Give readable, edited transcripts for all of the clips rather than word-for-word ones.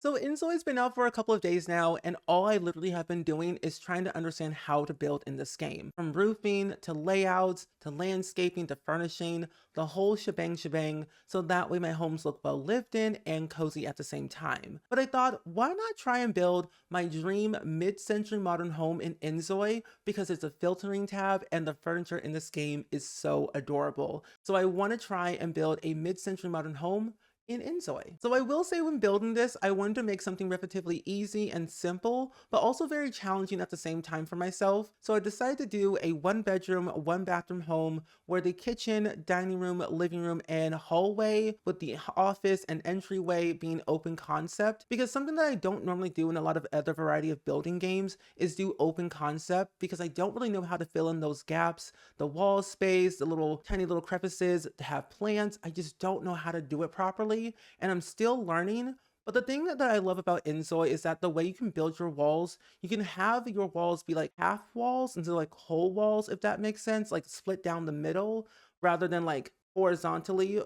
So InZOI's been out for a couple of days now, and all I literally have been doing is trying to understand how to build in this game. From roofing, to layouts, to landscaping, to furnishing, the whole shebang, so that way my homes look well lived in and cozy at the same time. But I thought, why not try and build my dream mid-century modern home in InZOI, because it's a filtering tab and the furniture in this game is so adorable. So I want to try and build a mid-century modern home in InZOI. So I will say when building this, I wanted to make something relatively easy and simple, but also very challenging at the same time for myself. So I decided to do a one bedroom, one bathroom home where the kitchen, dining room, living room, and hallway with the office and entryway being open concept. Because something that I don't normally do in a lot of other variety of building games is do open concept, because I don't really know how to fill in those gaps, the wall space, the little tiny little crevices to have plants. I just don't know how to do it properly, and I'm still learning. But the thing that I love about InZOI is that the way you can build your walls, you can have your walls be like half walls instead of like whole walls, if that makes sense, like split down the middle rather than like horizontally.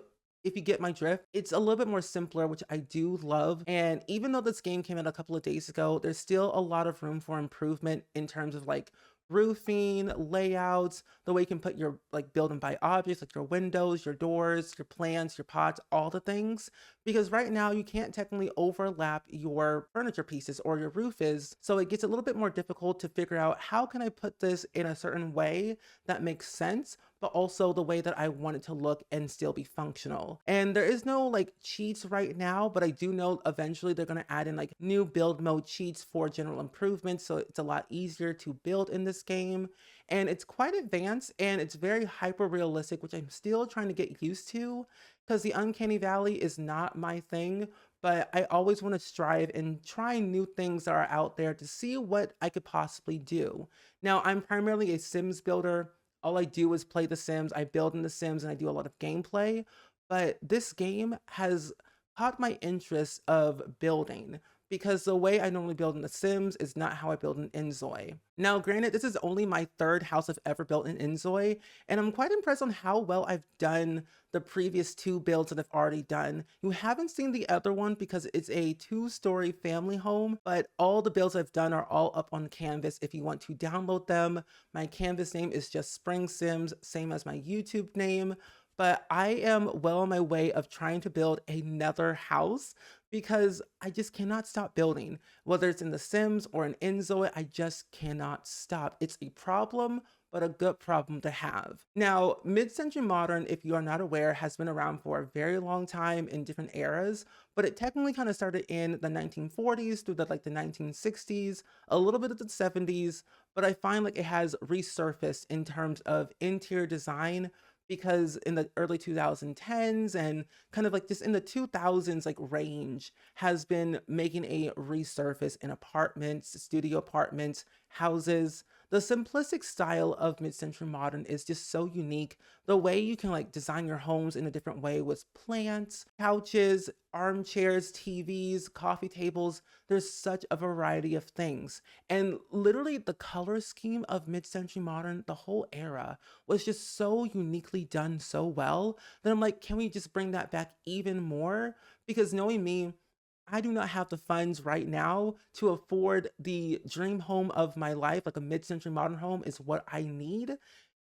If you get my drift, it's a little bit more simpler, which I do love. And even though this game came out a couple of days ago, there's still a lot of room for improvement in terms of like roofing, layouts, the way you can put your like build and buy objects like your windows, your doors, your plants, your pots, all the things. Because right now you can't technically overlap your furniture pieces or your roof is. So it gets a little bit more difficult to figure out how can I put this in a certain way that makes sense, but also the way that I want it to look and still be functional. And there is no like cheats right now, but I do know eventually they're going to add in like new build mode cheats for general improvements. So it's a lot easier to build in this game. And it's quite advanced and it's very hyper realistic, which I'm still trying to get used to because the uncanny valley is not my thing. But I always want to strive and try new things that are out there to see what I could possibly do. Now, I'm primarily a Sims builder. All I do is play The Sims. I build in The Sims and I do a lot of gameplay. But this game has caught my interest of building because the way I normally build in The Sims is not how I build in InZOI. Now, granted, this is only my third house I've ever built in InZOI, and I'm quite impressed on how well I've done the previous two builds that I've already done. You haven't seen the other one because it's a two-story family home, but all the builds I've done are all up on Canvas if you want to download them. My Canvas name is just SpringSims, same as my YouTube name. But I am well on my way of trying to build another house because I just cannot stop building. Whether it's in The Sims or in InZOI, I just cannot stop. It's a problem, but a good problem to have. Now, mid-century modern, if you are not aware, has been around for a very long time in different eras, but it technically kind of started in the 1940s through the 1960s, a little bit of the 70s, but I find like it has resurfaced in terms of interior design because in the early 2010s and kind of like just in the 2000s like range has been making a resurface in apartments, studio apartments, houses. The simplistic style of mid-century modern is just so unique. The way you can like design your homes in a different way with plants, couches, armchairs, TVs, coffee tables. There's such a variety of things. And literally the color scheme of mid-century modern, the whole era was just so uniquely done so well that I'm like, can we just bring that back even more? Because knowing me, I do not have the funds right now to afford the dream home of my life, like a mid-century modern home is what I need.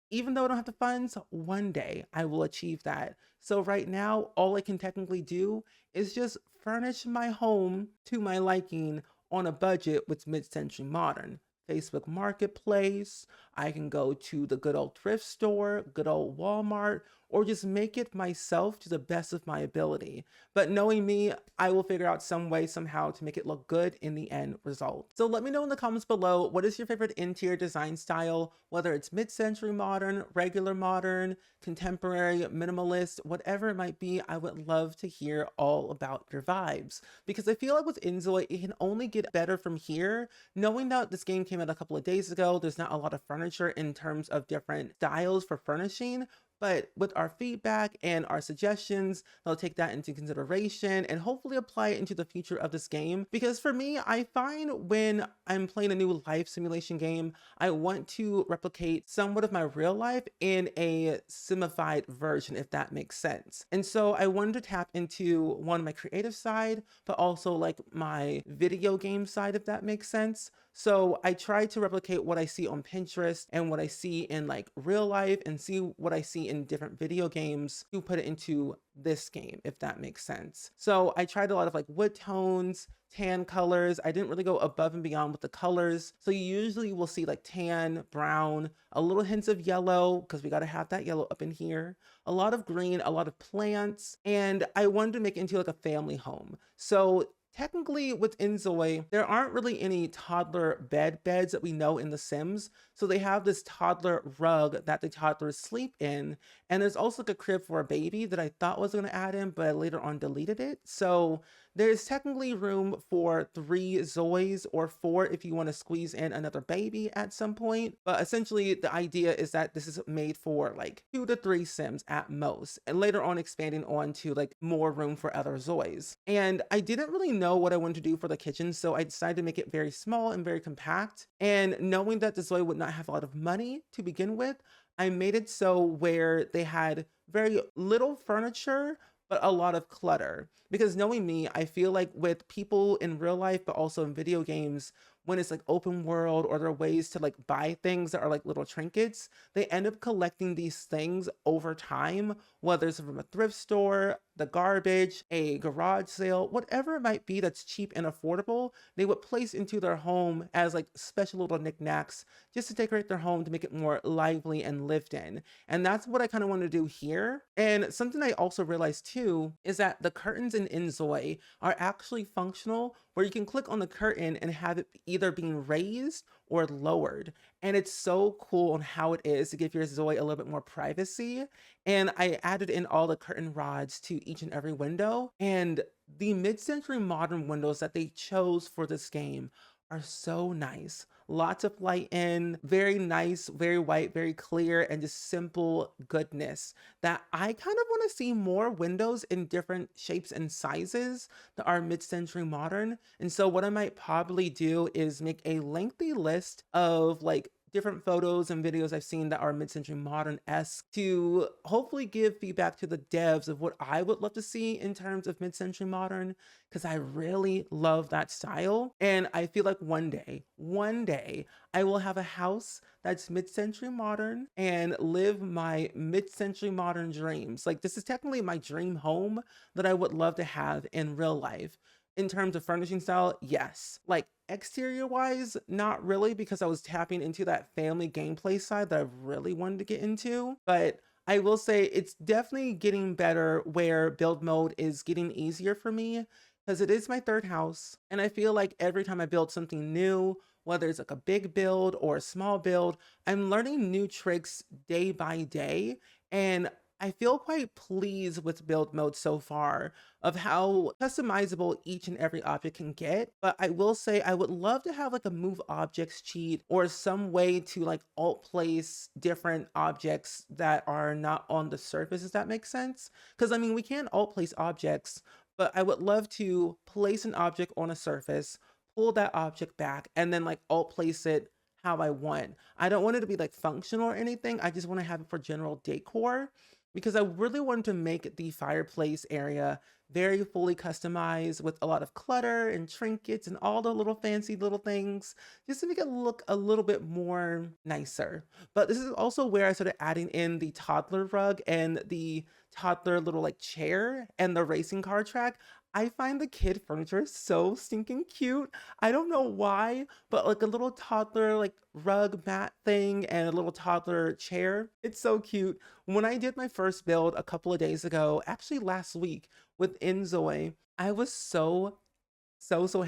Even though I don't have the funds, one day I will achieve that. So right now, all I can technically do is just furnish my home to my liking on a budget with mid-century modern. Facebook Marketplace, I can go to the good old thrift store, good old Walmart, or just make it myself to the best of my ability. But knowing me, I will figure out some way somehow to make it look good in the end result. So let me know in the comments below, what is your favorite interior design style, whether it's mid-century modern, regular modern, contemporary, minimalist, whatever it might be. I would love to hear all about your vibes because I feel like with InZOI, it can only get better from here. Knowing that this game came out a couple of days ago, there's not a lot of furniture in terms of different styles for furnishing, But with our feedback and our suggestions, they'll take that into consideration and hopefully apply it into the future of this game. Because for me, I find when I'm playing a new life simulation game, I want to replicate somewhat of my real life in a simified version, if that makes sense. And so I wanted to tap into one, my creative side, but also like my video game side, if that makes sense. So I try to replicate what I see on Pinterest and what I see in like real life and see what I see in different video games to put it into this game, if that makes sense. So I tried a lot of like wood tones, tan colors. I didn't really go above and beyond with the colors. So you usually will see like tan, brown, a little hints of yellow, because we got to have that yellow up in here, a lot of green, a lot of plants, and I wanted to make it into like a family home. So technically with InZOI, there aren't really any toddler beds that we know in The Sims. So they have this toddler rug that the toddlers sleep in. And there's also like a crib for a baby that I thought was going to add in, but I later on deleted it. So there's technically room for 3 Zois or 4 if you want to squeeze in another baby at some point. But essentially the idea is that this is made for like 2 to 3 Sims at most, and later on expanding on to like more room for other Zois. And I didn't really know what I wanted to do for the kitchen, so I decided to make it very small and very compact. And knowing that the Zoe would not have a lot of money to begin with, I made it so where they had very little furniture, but a lot of clutter. Because knowing me, I feel like with people in real life, but also in video games, when it's like open world or there are ways to like buy things that are like little trinkets, they end up collecting these things over time, whether it's from a thrift store, the garbage, a garage sale, whatever it might be that's cheap and affordable, they would place into their home as like special little knickknacks just to decorate their home to make it more lively and lived in. And that's what I kind of want to do here. And something I also realized too is that the curtains in InZOI are actually functional, where you can click on the curtain and have it either being raised or lowered. And it's so cool on how it is to give your Zoe a little bit more privacy. And I added in all the curtain rods to each and every window. And the mid-century modern windows that they chose for this game are so nice. Lots of light in, very nice, very white, very clear, and just simple goodness that I kind of want to see more windows in different shapes and sizes that are mid-century modern. And so what I might probably do is make a lengthy list of like different photos and videos I've seen that are mid-century modern-esque to hopefully give feedback to the devs of what I would love to see in terms of mid-century modern, because I really love that style. And I feel like one day, I will have a house that's mid-century modern and live my mid-century modern dreams. Like this is technically my dream home that I would love to have in real life. In terms of furnishing style, yes. Like exterior wise, not really, because I was tapping into that family gameplay side that I really wanted to get into. But I will say it's definitely getting better where build mode is getting easier for me, because it is my 3rd house. And I feel like every time I build something new, whether it's like a big build or a small build, I'm learning new tricks day by day. And I feel quite pleased with build mode so far of how customizable each and every object can get. But I will say I would love to have like a move objects cheat or some way to like alt place different objects that are not on the surface, if that makes sense. Because I mean, we can alt place objects, but I would love to place an object on a surface, pull that object back, and then like alt place it how I want. I don't want it to be like functional or anything. I just want to have it for general decor, because I really wanted to make the fireplace area very fully customized with a lot of clutter and trinkets and all the little fancy little things, just to make it look a little bit more nicer. But this is also where I started adding in the toddler rug and the toddler little like chair and the racing car track. I find the kid furniture so stinking cute. I don't know why, but like a little toddler like rug mat thing and a little toddler chair, it's so cute. When I did my first build a couple of days ago, actually last week with InZOI, I was so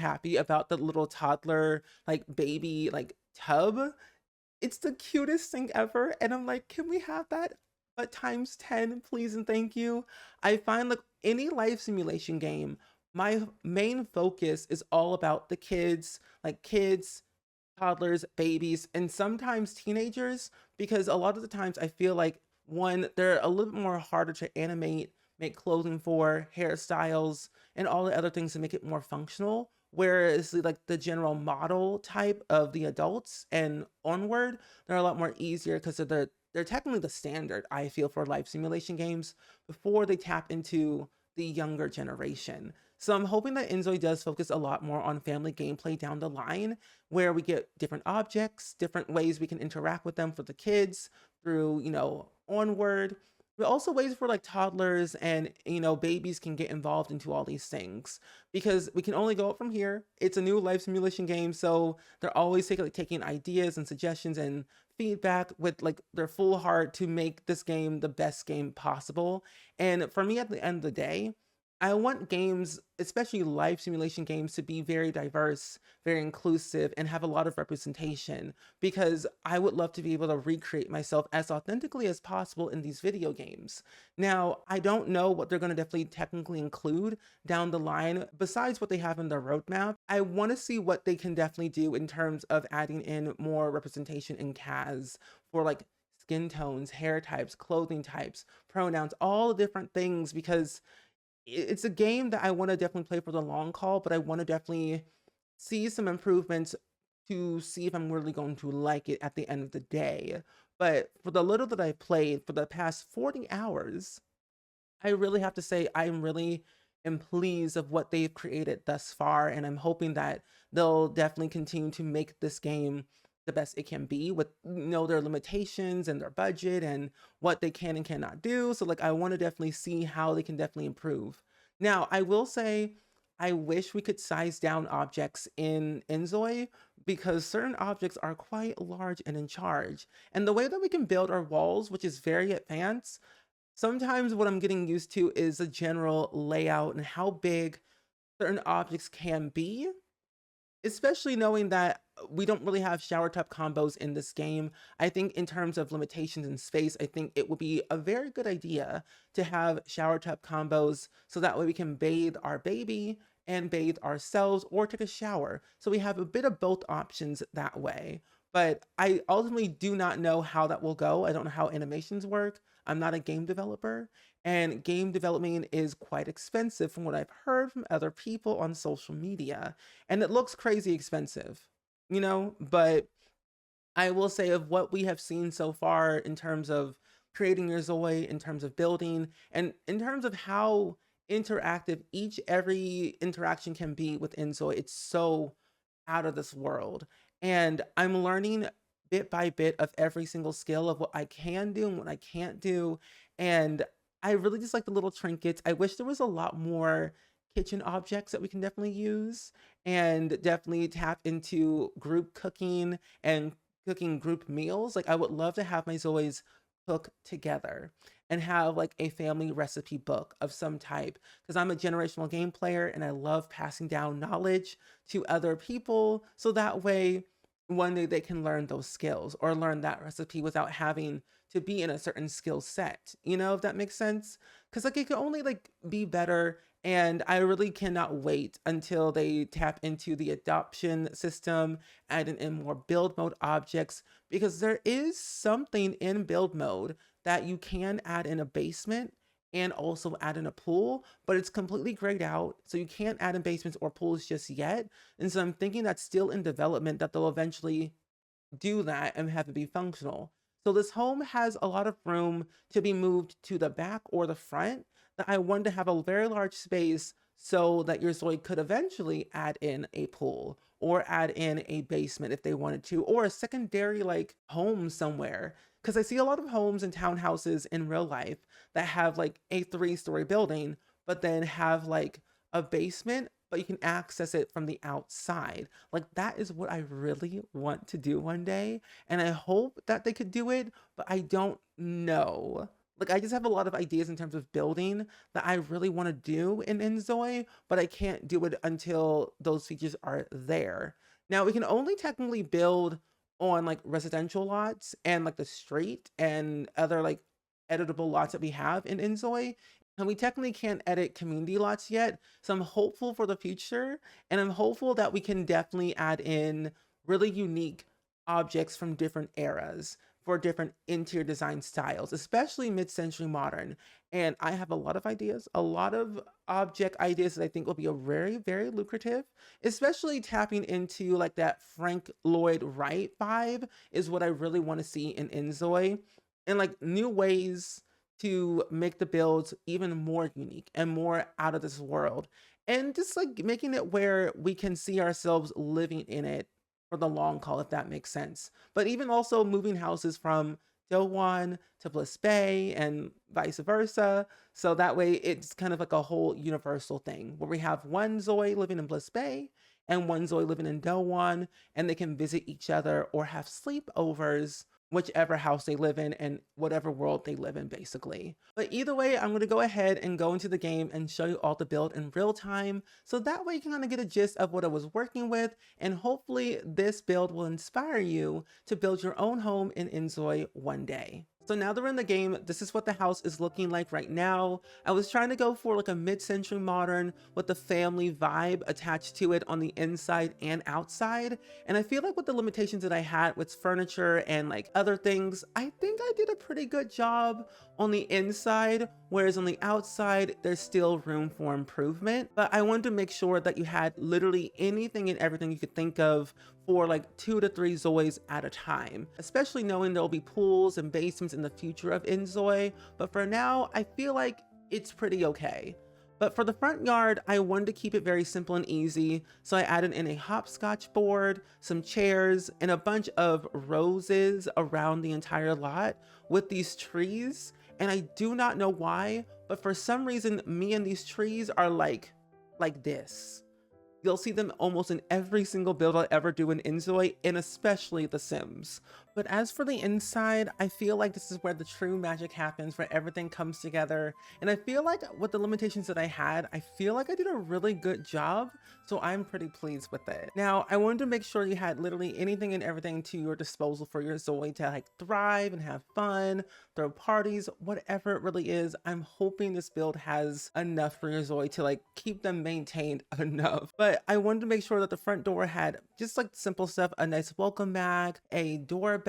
happy about the little toddler like baby like tub. It's the cutest thing ever, and I'm like, can we have that but times 10, please and thank you? I find like any life simulation game, my main focus is all about the kids, like kids, toddlers, babies, and sometimes teenagers, because a lot of the times I feel like one, they're a little bit more harder to animate, make clothing for, hairstyles, and all the other things to make it more functional. Whereas like the general model type of the adults and onward, they're a lot more easier because they're technically the standard, I feel, for life simulation games before they tap into the younger generation. So I'm hoping that InZOI does focus a lot more on family gameplay down the line, where we get different objects, different ways we can interact with them for the kids through, onward. But also ways for like toddlers and babies can get involved into all these things because we can only go up from here. It's a new life simulation game, so they're always taking ideas and suggestions and feedback with like their full heart to make this game the best game possible. And for me, at the end of the day, I want games, especially life simulation games, to be very diverse, very inclusive, and have a lot of representation because I would love to be able to recreate myself as authentically as possible in these video games. Now, I don't know what they're going to definitely technically include down the line besides what they have in their roadmap. I want to see what they can definitely do in terms of adding in more representation in CAS for like skin tones, hair types, clothing types, pronouns, all different things because it's a game that I want to definitely play for the long haul, but I want to definitely see some improvements to see if I'm really going to like it at the end of the day. But for the little that I played for the past 40 hours, I really have to say I'm really am pleased of what they've created thus far, and I'm hoping that they'll definitely continue to make this game the best it can be with their limitations and their budget and what they can and cannot do. So like I want to definitely see how they can definitely improve. Now, I will say I wish we could size down objects in InZOI because certain objects are quite large and in charge. And the way that we can build our walls, which is very advanced, sometimes what I'm getting used to is a general layout and how big certain objects can be, especially knowing that we don't really have shower tub combos in this game. I think in terms of limitations in space, I think it would be a very good idea to have shower tub combos so that way we can bathe our baby and bathe ourselves or take a shower. So we have a bit of both options that way. But I ultimately do not know how that will go. I don't know how animations work. I'm not a game developer, and game development is quite expensive from what I've heard from other people on social media, and it looks crazy expensive, but I will say of what we have seen so far in terms of creating your Zoe, in terms of building, and in terms of how interactive every interaction can be within Zoe, it's so out of this world. And I'm learning bit by bit of every single skill of what I can do and what I can't do. And I really just like the little trinkets. I wish there was a lot more kitchen objects that we can definitely use and definitely tap into group cooking and cooking group meals. Like I would love to have my Zoes cook together and have like a family recipe book of some type because I'm a generational game player and I love passing down knowledge to other people so that way one day they can learn those skills or learn that recipe without having to be in a certain skill set, if that makes sense. Because like it can only like be better, and I really cannot wait until they tap into the adoption system, adding in more build mode objects, because there is something in build mode that you can add in a basement and also add in a pool, but it's completely grayed out, so you can't add in basements or pools just yet. And so I'm thinking that's still in development, that they'll eventually do that and have it be functional. So this home has a lot of room to be moved to the back or the front, that I wanted to have a very large space so that your Zoid could eventually add in a pool or add in a basement if they wanted to, or a secondary like home somewhere. Because I see a lot of homes and townhouses in real life that have like a 3-story building, but then have like a basement, but you can access it from the outside. Like that is what I really want to do one day. And I hope that they could do it, but I don't know. Like I just have a lot of ideas in terms of building that I really want to do in InZOI, but I can't do it until those features are there. Now we can only technically build on like residential lots and like the street and other like editable lots that we have in InZOI. And we technically can't edit community lots yet. So I'm hopeful for the future. And I'm hopeful that we can definitely add in really unique objects from different eras. for different interior design styles, especially mid-century modern. And I have a lot of ideas, a lot of object ideas that I think will be a very, very lucrative, especially tapping into like that Frank Lloyd Wright vibe is what I really want to see in InZOI, and like new ways to make the builds even more unique and more out of this world. And just like making it where we can see ourselves living in it for the long haul, if that makes sense. But even also moving houses from Dowan to Bliss Bay and vice versa. So that way it's kind of like a whole universal thing where we have one Zoe living in Bliss Bay and one Zoe living in Dowan, and they can visit each other or have sleepovers whichever house they live in and whatever world they live in, basically. But either way, I'm going to go ahead and go into the game and show you all the build in real time, so that way you can kind of get a gist of what I was working with, and hopefully this build will inspire you to build your own home in InZOI one day. So now that we're in the game, this is what the house is looking like right now. I was trying to go for like a mid-century modern with the family vibe attached to it on the inside and outside. And I feel like with the limitations that I had with furniture and like other things, I think I did a pretty good job on the inside, whereas on the outside, there's still room for improvement. But I wanted to make sure that you had literally anything and everything you could think of for like 2 to 3 Zois at a time, especially knowing there'll be pools and basements in the future of InZOI. But for now, I feel like it's pretty okay. But for the front yard, I wanted to keep it very simple and easy, so I added in a hopscotch board, some chairs, and a bunch of roses around the entire lot with these trees. And I do not know why, but for some reason, me and these trees are like this. You'll see them almost in every single build I'll ever do in InZOI, and especially The Sims. But as for the inside, I feel like this is where the true magic happens, where everything comes together. And I feel like with the limitations that I had, I feel like I did a really good job, so I'm pretty pleased with it. Now, I wanted to make sure you had literally anything and everything to your disposal for your Zoe to like thrive and have fun, throw parties, whatever it really is. I'm hoping this build has enough for your Zoe to like keep them maintained enough. But I wanted to make sure that the front door had just like simple stuff, a nice welcome mat, a doorbell,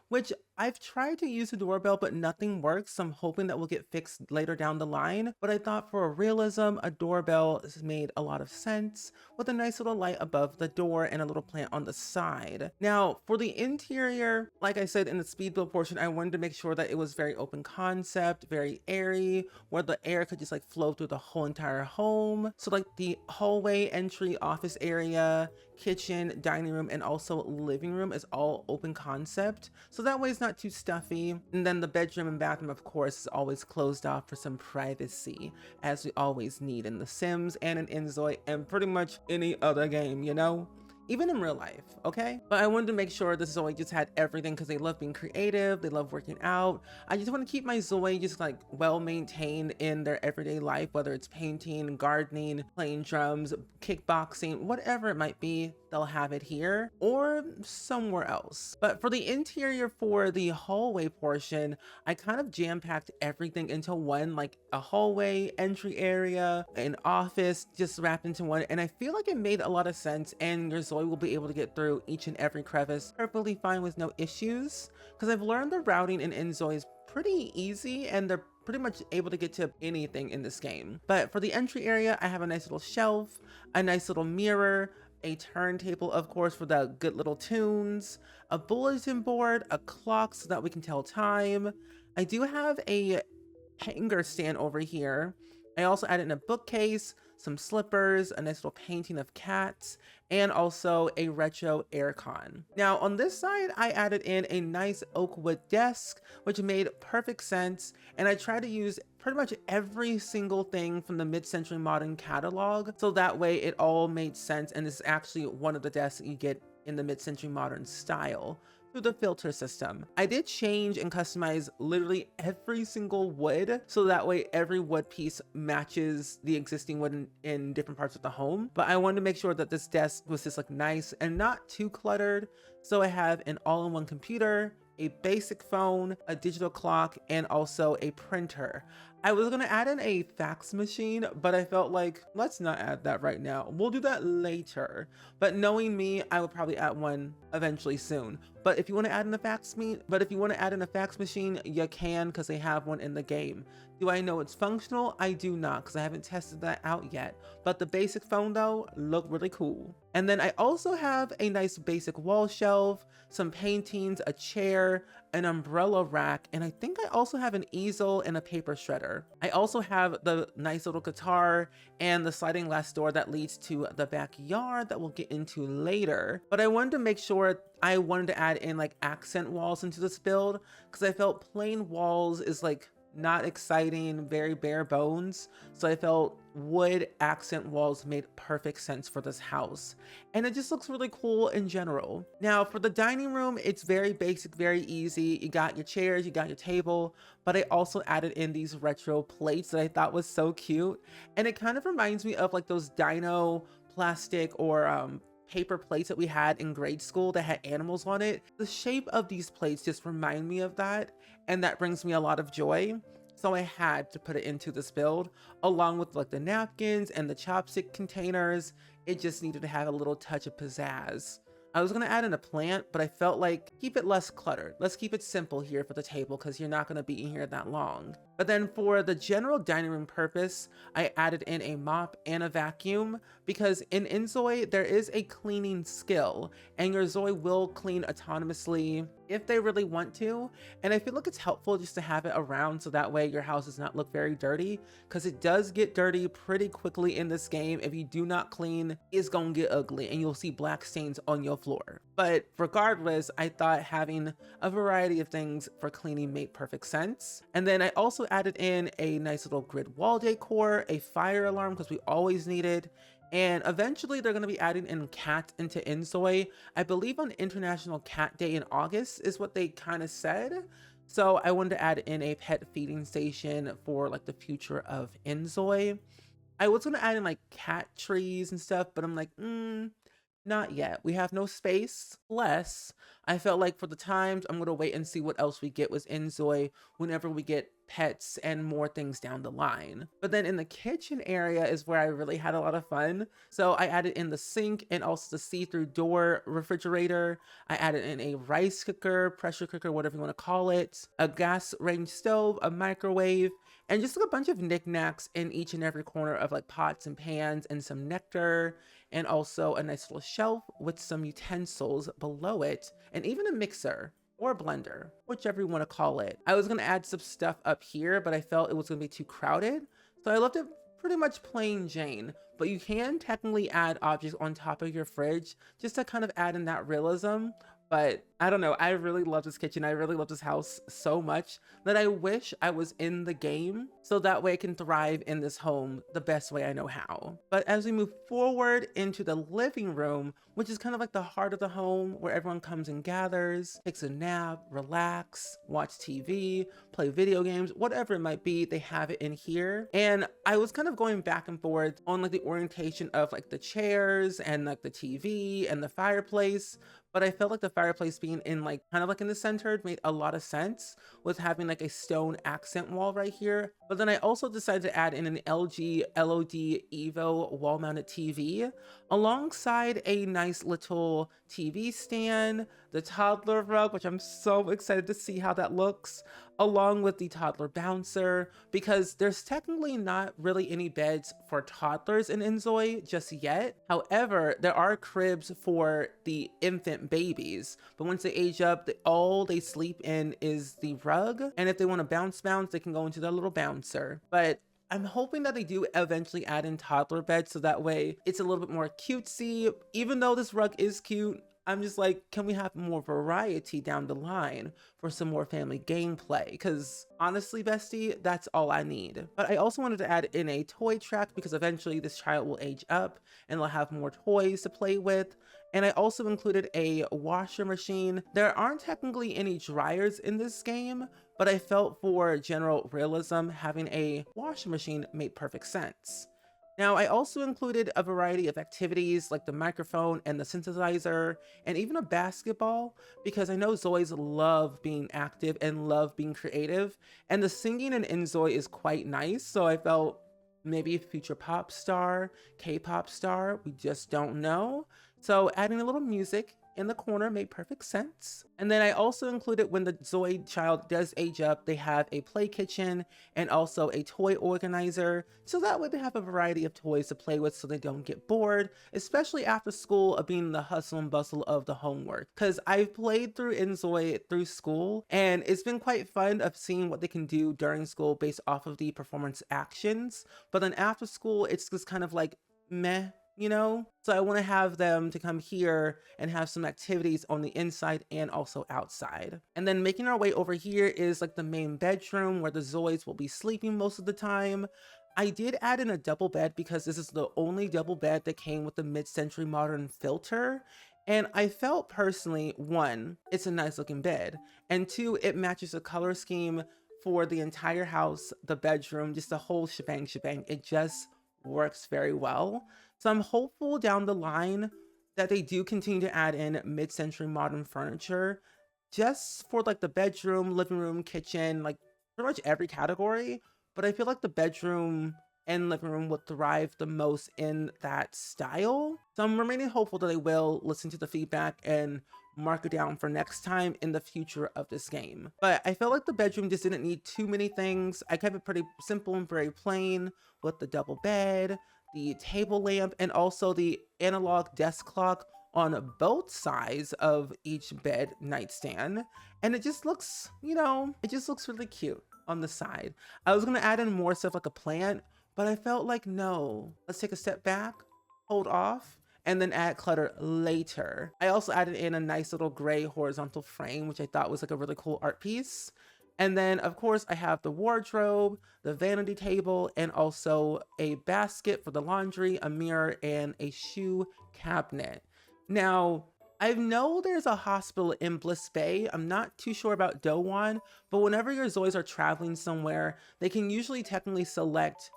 which I've tried to use the doorbell, but nothing works. So I'm hoping that will get fixed later down the line. But I thought for a realism, a doorbell made a lot of sense with a nice little light above the door and a little plant on the side. Now for the interior, like I said in the speed build portion, I wanted to make sure that it was very open concept, very airy, where the air could just like flow through the whole entire home. So like the hallway, entry, office area, kitchen, dining room, and also living room is all open concept. So that way it's not too stuffy. And then the bedroom and bathroom, of course, is always closed off for some privacy, as we always need in The Sims and in InZOI and pretty much any other game, you know? Even in real life, okay? But I wanted to make sure this Zoe just had everything because they love being creative, they love working out. I just want to keep my Zoe just like well maintained in their everyday life, whether it's painting, gardening, playing drums, kickboxing, whatever it might be, they'll have it here or somewhere else. But for the interior, for the hallway portion, I kind of jam-packed everything into one, like a hallway, entry area, an office, just wrapped into one. And I feel like it made a lot of sense, and your Zoe will be able to get through each and every crevice perfectly fine with no issues, because I've learned the routing in InZOI is pretty easy and they're pretty much able to get to anything in this game. But for the entry area, I have a nice little shelf, a nice little mirror, a turntable, of course, for the good little tunes, a bulletin board, a clock so that we can tell time. I do have a hanger stand over here. I also added in a bookcase, some slippers, a nice little painting of cats, and also a retro aircon. Now on this side, I added in a nice oak wood desk, which made perfect sense. And I tried to use pretty much every single thing from the mid-century modern catalog, so that way it all made sense. And this is actually one of the desks that you get in the mid-century modern style through the filter system. I did change and customize literally every single wood, so that way every wood piece matches the existing wood in different parts of the home. But I wanted to make sure that this desk was just like nice and not too cluttered. So I have an all-in-one computer, a basic phone, a digital clock, and also a printer. I was gonna add in a fax machine, but I felt like let's not add that right now. We'll do that later. But knowing me, I would probably add one eventually soon. But if you want to add in a fax machine, you can because they have one in the game. Do I know it's functional? I do not because I haven't tested that out yet. But the basic phone though look really cool. And then I also have a nice basic wall shelf, some paintings, a chair, an umbrella rack, and I think I also have an easel and a paper shredder. I also have the nice little guitar and the sliding glass door that leads to the backyard that we'll get into later. But I wanted to make sure I wanted to add in like accent walls into this build because I felt plain walls is like not exciting, very bare bones. So I felt wood accent walls made perfect sense for this house. And it just looks really cool in general. Now for the dining room, it's very basic, very easy. You got your chairs, you got your table, but I also added in these retro plates that I thought was so cute. And it kind of reminds me of like those dino plastic or paper plates that we had in grade school that had animals on it. The shape of these plates just remind me of that, and that brings me a lot of joy. So I had to put it into this build along with like the napkins and the chopstick containers. It just needed to have a little touch of pizzazz. I was gonna add in a plant, but I felt like keep it less cluttered. Let's keep it simple here for the table because you're not gonna be in here that long. But then for the general dining room purpose, I added in a mop and a vacuum because in InZOI, there is a cleaning skill and your Zoi will clean autonomously if they really want to. And I feel like it's helpful just to have it around so that way your house does not look very dirty because it does get dirty pretty quickly in this game. If you do not clean, it's gonna get ugly and you'll see black stains on your floor. But regardless, I thought having a variety of things for cleaning made perfect sense. And then I also added in a nice little grid wall decor, a fire alarm because we always needed. And eventually they're going to be adding in cats into InZOI. I believe on International Cat Day in August is what they kind of said. So I wanted to add in a pet feeding station for like the future of InZOI. I was going to add in like cat trees and stuff, but I'm like, not yet. We have no space. Plus, I felt like for the times, I'm going to wait and see what else we get with InZOI whenever we get pets and more things down the line. But then in the kitchen area is where I really had a lot of fun. So I added in the sink and also the see-through door refrigerator. I added in a rice cooker, pressure cooker, whatever you want to call it, a gas range stove, a microwave, and just like a bunch of knickknacks in each and every corner of like pots and pans and some nectar, and also a nice little shelf with some utensils below it, and even a mixer or blender, whichever you want to call it. I was going to add some stuff up here, but I felt it was going to be too crowded. So I left it pretty much plain Jane, but you can technically add objects on top of your fridge just to kind of add in that realism. But I don't know, I really love this kitchen. I really love this house so much that I wish I was in the game so that way I can thrive in this home the best way I know how. But as we move forward into the living room, which is kind of like the heart of the home where everyone comes and gathers, takes a nap, relax, watch TV, play video games, whatever it might be, they have it in here. And I was kind of going back and forth on like the orientation of like the chairs and like the TV and the fireplace. But I felt like the fireplace being in like kind of like in the center made a lot of sense with having like a stone accent wall right here. But then I also decided to add in an LG LOD Evo wall mounted TV alongside a nice little TV stand, the toddler rug, which I'm so excited to see how that looks, along with the toddler bouncer, because there's technically not really any beds for toddlers in InZOI just yet. However, there are cribs for the infant babies, but once they age up, all they sleep in is the rug, and if they want to bounce, they can go into their little bouncer. But I'm hoping that they do eventually add in toddler beds so that way it's a little bit more cutesy. Even though this rug is cute, I'm just like, can we have more variety down the line for some more family gameplay? Because honestly, bestie, that's all I need. But I also wanted to add in a toy track because eventually this child will age up and they'll have more toys to play with. And I also included a washer machine. There aren't technically any dryers in this game, but I felt for general realism, having a washing machine made perfect sense. Now, I also included a variety of activities like the microphone and the synthesizer, and even a basketball, because I know Zoids love being active and love being creative, and the singing in InZOI is quite nice, so I felt maybe a future pop star, K-pop star, we just don't know. So adding a little music in the corner made perfect sense. And then I also included when the Zoid child does age up, they have a play kitchen and also a toy organizer. So that way they have a variety of toys to play with so they don't get bored, especially after school of being the hustle and bustle of the homework. Cause I've played through InZOI through school and it's been quite fun of seeing what they can do during school based off of the performance actions. But then after school, it's just kind of like meh, you know? So I want to have them to come here and have some activities on the inside and also outside. And then making our way over here is like the main bedroom where the Zoids will be sleeping most of the time. I did add in a double bed because this is the only double bed that came with the mid-century modern filter. And I felt personally, one, it's a nice looking bed, and two, it matches the color scheme for the entire house, the bedroom, just the whole shebang. It just works very well. So I'm hopeful down the line that they do continue to add in mid-century modern furniture just for like the bedroom, living room, kitchen, like pretty much every category. But I feel like the bedroom and living room would thrive the most in that style. So I'm remaining hopeful that they will listen to the feedback and mark it down for next time in the future of this game. But I felt like the bedroom just didn't need too many things. I kept it pretty simple and very plain with the double bed, the table lamp, and also the analog desk clock on both sides of each bed nightstand. And it just looks, you know, it just looks really cute on the side. I was gonna add in more stuff like a plant, but I felt like, no, let's take a step back, hold off, and then add clutter later. I also added in a nice little gray horizontal frame, which I thought was like a really cool art piece. And then of course I have the wardrobe, the vanity table, and also a basket for the laundry, a mirror, and a shoe cabinet. Now, I know there's a hospital in Bliss Bay. I'm not too sure about Dowan, but whenever your Zoids are traveling somewhere, they can usually technically select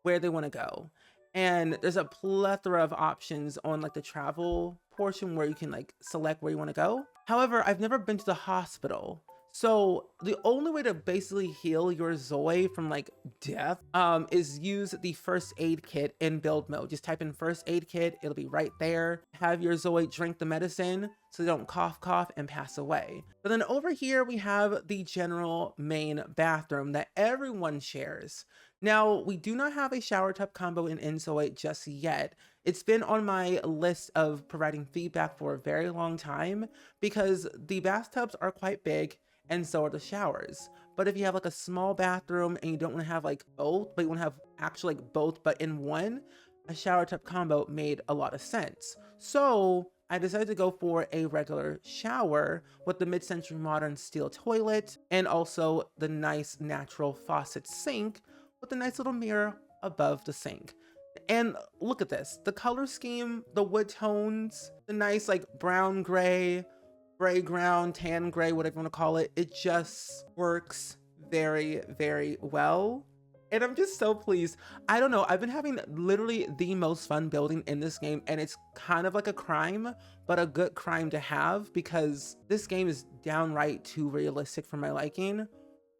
where they want to go. And there's a plethora of options on like the travel portion where you can like select where you want to go. However, I've never been to the hospital. So the only way to basically heal your Zoe from like death is use the first aid kit in build mode. Just type in first aid kit, it'll be right there. Have your Zoe drink the medicine so they don't cough and pass away. But then over here we have the general main bathroom that everyone shares. Now, we do not have a shower tub combo in InZOI just yet. It's been on my list of providing feedback for a very long time because the bathtubs are quite big and so are the showers. But if you have like a small bathroom and you don't want to have like both, but you want to have actually like both but in one, a shower tub combo made a lot of sense. So I decided to go for a regular shower with the mid-century modern steel toilet and also the nice natural faucet sink with a nice little mirror above the sink. And look at this, the color scheme, the wood tones, the nice like brown gray ground, tan gray, whatever you want to call it, it just works very well. And I'm just so pleased. I don't know, I've been having literally the most fun building in this game, and it's kind of like a crime, but a good crime to have because this game is downright too realistic for my liking.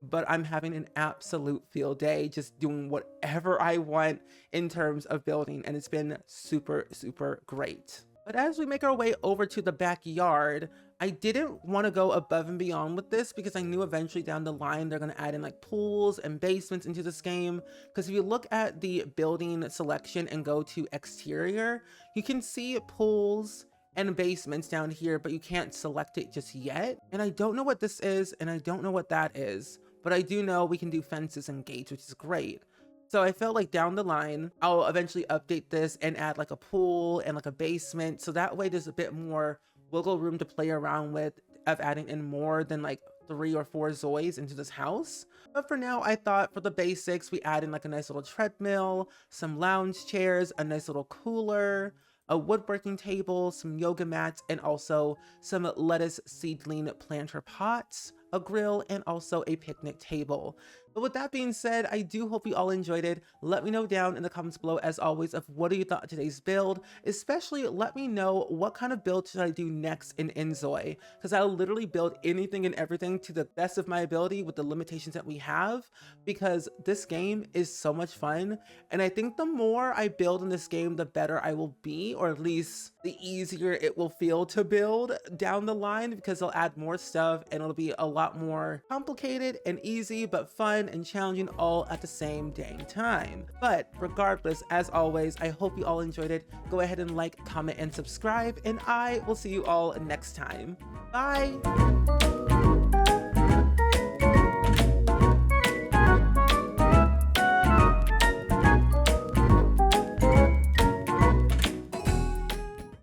But I'm having an absolute field day just doing whatever I want in terms of building, and it's been super great. But as we make our way over to the backyard, I didn't want to go above and beyond with this because I knew eventually down the line they're going to add in like pools and basements into this game. Because if you look at the building selection and go to exterior, you can see pools and basements down here, but you can't select it just yet. And I don't know what this is, and I don't know what that is. But I do know we can do fences and gates, which is great. So I felt like down the line, I'll eventually update this and add like a pool and like a basement. So that way there's a bit more wiggle room to play around with of adding in more than like 3 or 4 Zoids into this house. But for now, I thought for the basics, we add in like a nice little treadmill, some lounge chairs, a nice little cooler, a woodworking table, some yoga mats, and also some lettuce seedling planter pots, a grill, and also a picnic table. But with that being said, I do hope you all enjoyed it. Let me know down in the comments below, as always, of what you thought of today's build. Especially let me know what kind of build should I do next in InZOI, because I'll literally build anything and everything to the best of my ability with the limitations that we have, because this game is so much fun. And I think the more I build in this game, the better I will be, or at least the easier it will feel to build down the line, because they'll add more stuff and it'll be a lot more complicated and easy, but fun and challenging all at the same dang time. But regardless, as always, I hope you all enjoyed it. Go ahead and like, comment, and subscribe, and I will see you all next time. Bye!